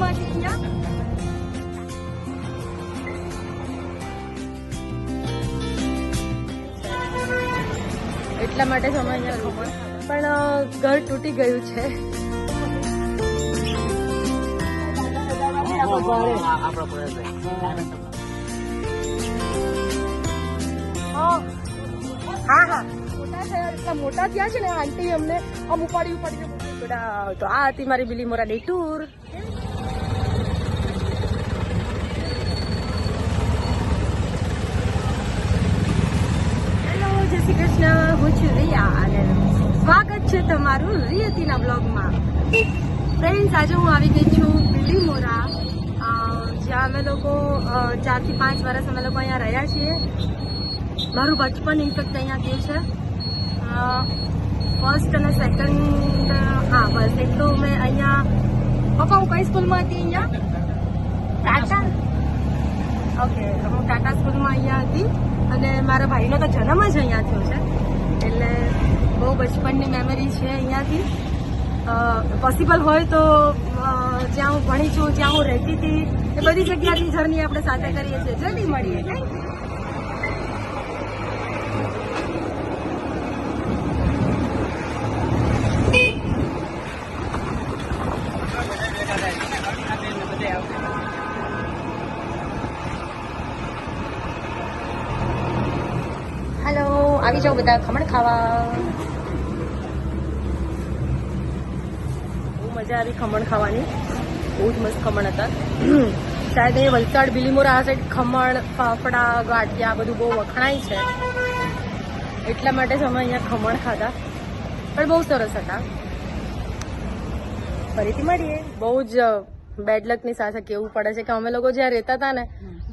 સ્કૂલમાંથી અહીંયા એટલા માટે જ અમે અહીંયા ખમણ, પણ ઘર તૂટી ગયું છે. હા હા મોટા થયા એટલા મોટા થયા છે ને આંટી અમને આમ ઉપાડી તો આ હતી મારી બિલીમોરા ડે ટૂર. હેલો, જય શ્રી કૃષ્ણ. હું છું રિયા અને સ્વાગત છે તમારું રિયતીના બ્લોગમાં. ફ્રેન્ડ્સ, આજે હું આવી ગઈ છું બિલીમોરા, જ્યાં અમે લોકો 4 થી 5 વર્ષ અમે લોકો અહીંયા રહ્યા છીએ. મારું બચપન ઇન્ફેક્ટ અહીંયા ગયું છે. ફર્સ્ટ અને સેકન્ડ, હા બસ એટલું મેં અહીંયા. પપ્પા, હું કઈ સ્કૂલમાં હતી? અહીંયા ટાટા. ઓકે, હું ટાટા સ્કૂલમાં અહીંયા હતી અને મારા ભાઈનો તો જન્મ જ અહીંયા થયો છે, એટલે બહુ બચપનની મેમરી છે અહીંયાથી. પોસિબલ હોય તો જ્યાં હું ભણી છું, જ્યાં હું રહેતી હતી, એ બધી જગ્યાની જર્ની આપણે સાથે કરીએ છીએ. જલ્દી મળીએ. Thank you. હેલો, આવી જાઓ બધા ખમણ ખાવા. બહુ મજા આવી ખમણ ખાવાની, બહુ જ મસ્ત ખમણ હતા. શાયદ એ વલસાડ બિલીમોરા આ સાઈડ ખમણ, ફાફડા, ગાંઠિયા બધું બહુ વખણાય છે, એટલા માટે જ અમે અહીંયા ખમણ ખાધા, પણ બહુ સરસ હતા. ફરીથી મળીએ. બહુ જ બેડ લકની સાથે કહેવું પડે છે કે અમે લોકો જ્યાં રહેતા હતા ને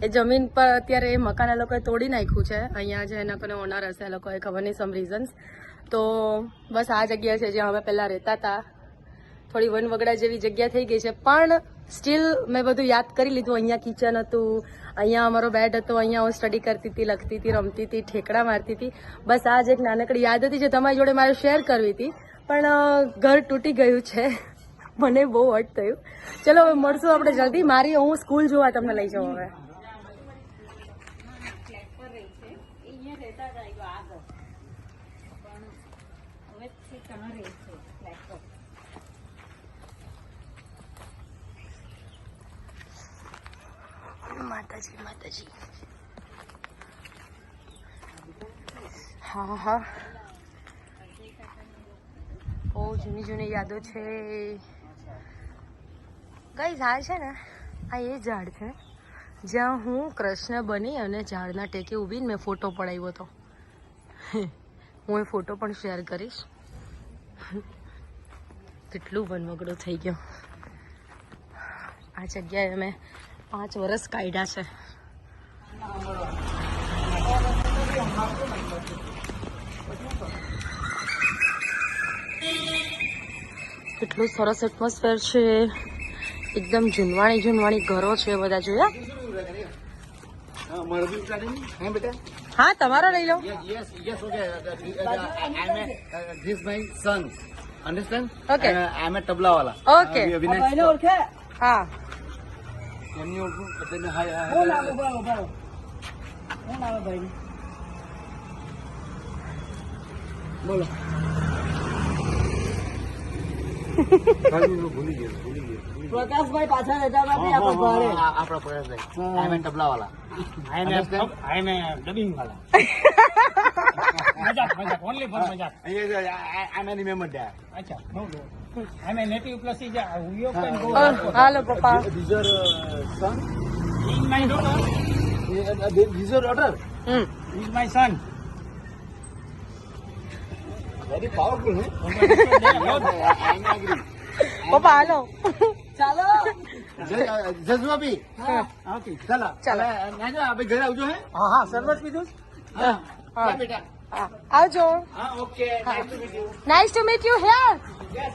એ જમીન પર અત્યારે એ મકાન એ લોકોએ તોડી નાખ્યું છે. અહીંયા જે એના કોને ઓનર હશે એ લોકોએ, ખબર નહીં, સમ રીઝન્સ. તો બસ આ જગ્યા છે જ્યાં અમે પહેલાં રહેતા હતા. થોડી વનવગડા જેવી જગ્યા થઈ ગઈ છે, પણ સ્ટીલ મેં બધું યાદ કરી લીધું. અહીંયા કિચન હતું, અહીંયા અમારો બેડ હતો, અહીંયા હું સ્ટડી કરતી હતી, લખતી હતી, રમતી હતી, ઠેકડા મારતી હતી. બસ આ જ એક નાનકડી યાદ હતી જે તમારી જોડે મારે શેર કરવી હતી, પણ ઘર તૂટી ગયું છે. મને બહુ હટ થયું. ચલો હવે મળશું આપણે જલ્દી. મારી હું સ્કૂલ જોવા તમને લઈ જાઉં હવે. માતાજી માતાજી. હા હા, બહુ જૂની જૂની યાદો છે. ગાઈઝ, આ છે ને, આ એ ઝાડ છે જ્યાં હું કૃષ્ણ બની અને ઝાડના ટેકે ઊભીને મેં ફોટો પડાવ્યો હતો. હું એ ફોટો પણ શેર કરીશ. કેટલું વનવગડો થઈ ગયો. આ જગ્યાએ મેં 5 વર્ષ કાઢ્યા છે. કેટલું સરસ એટમોસ્ફેર છે. એકદમ જૂનવાણી જૂનવાણી ઘરો છે બધા. જોયા? હા, તમારો લઈ લો. ઓકે, ઓકે, હા. બોલો. પ્રકાશભાઈ પાછા જતા આપણા પ્રકાશભાઈ તબલાવાલા, ડબિંગ વાલા. મજાક મજાક, ઓનલી ફોર મજાક. અચ્છા, I'm a native plus is hello papa. These are son. He is my daughter. These are daughter. He is my son. Very powerful, huh? I agree. Papa, hello. चलो. जज्बा भी. हाँ. Okay. चलो. चलो. नहीं जो अभी घर आओ जो है. हाँ हाँ. सर्वस भी दूँ. हाँ. हाँ बेटा. हाँ. आओ जो. हाँ. Okay. Nice to meet you. Nice to meet you here. Yes.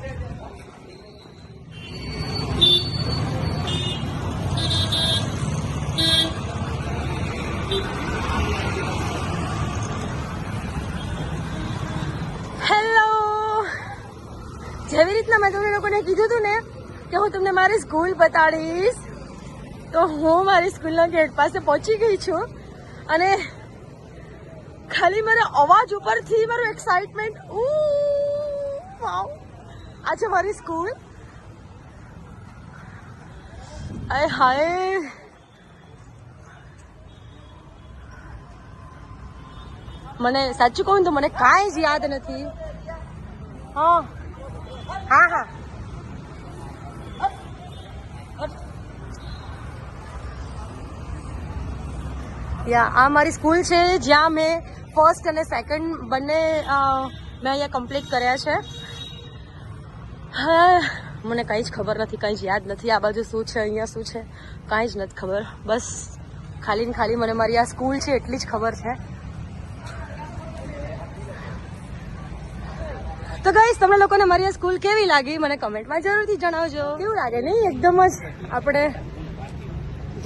જેવી રીતના મેં તમને લોકોને કીધું હતું ને કે હું તમને મારી સ્કૂલ બતાડીશ. તો હું મારી સ્કૂલના ગેટ પાસે પહોંચી ગઈ છું અને ખાલી મારા અવાજ ઉપરથી મારું એક્સાઇટમેન્ટ વાવ આ છે મારી સ્કૂલ. અરે હાય મને સાચું કહું તો મને કાંઈ જ યાદ નથી. હા હા હા આ મારી સ્કૂલ છે જ્યાં મેં ફર્સ્ટ અને સેકન્ડ બંને મેં અહીંયા કમ્પ્લીટ કર્યા છે. હા મને કંઈ જ ખબર નથી, કંઈ જ યાદ નથી આ બાજુ શું છે અહીંયા શું છે કાંઈ જ નથી ખબર. બસ ખાલી ને ખાલી મને મારી આ સ્કૂલ છે એટલી જ ખબર છે. તો ગાઈસ તમને લોકોને મારી આ સ્કૂલ કેવી લાગી મને કમેન્ટમાં જરૂરથી જણાવજો. કેવું લાગે નહીં એકદમ જ આપણે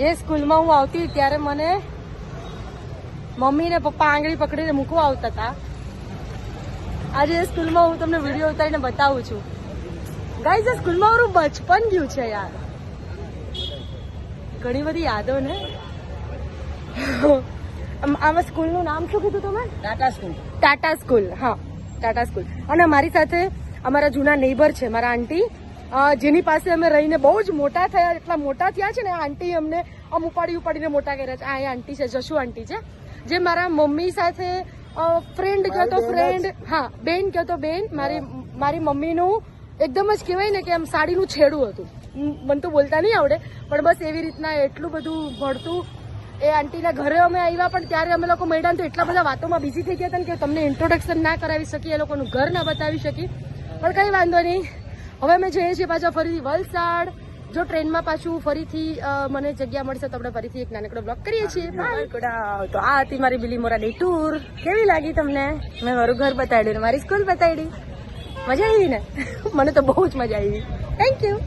જે સ્કૂલમાં હું આવતી ત્યારે મને મમ્મી ને પપ્પા આંગળી પકડીને મૂકવા આવતા હતા. આજે એ સ્કૂલમાં હું તમને વિડીયો ઉતારીને બતાવું છું. ગાઈસ આ સ્કૂલમાં મારું બચપન ગયું છે યાર. ઘણી બધી યાદો ને. આમાં સ્કૂલનું નામ શું કીધું તમે? ટાટા સ્કૂલ. ટાટા સ્કૂલ, હા ટાટા સ્કૂલ. અને મારી સાથે અમારા જૂના નેબર છે મારા આંટી, જેની પાસે અમે રહીને બહુ જ મોટા થયા. એટલા મોટા થયા છે ને આંટી અમને આમ ઉપાડીને મોટા કર્યા છે. આ આંટી છે જશુ આંટી છે, જે મારા મમ્મી સાથે ફ્રેન્ડ કહો તો ફ્રેન્ડ, હા બેન કહો તો બેન. મારી મમ્મીનું એકદમ જ કહેવાય ને કે આમ સાડીનું છેડું હતું. મને તો બોલતા નહીં આવડે પણ બસ એવી રીતના એટલું બધું ભણતું. એ આંટીના ઘરે અમે આવ્યા પણ ત્યારે અમે લોકો મળ્યા તો એટલા બધા વાતોમાં બિઝી થઈ ગયા હતા કે તમને ઇન્ટ્રોડક્શન ના કરાવી શકી, એ લોકોનું ઘર ના બતાવી શકી. પણ કંઈ વાંધો નહીં, હવે અમે જઈએ છીએ પાછા ફરીથી વલસાડ. જો ટ્રેનમાં પાછું ફરીથી મને જગ્યા મળશે તો આપણે ફરીથી એક નાનકડો બ્લોગ કરીએ છીએ. તો આ હતી મારી બિલીમોરા ડે ટૂર. કેવી લાગી તમને? મેં મારું ઘર બતાડ્યું ને મારી સ્કૂલ બતાડી. મજા આવી ને? મને તો બહુ જ મજા આવી. Thank you.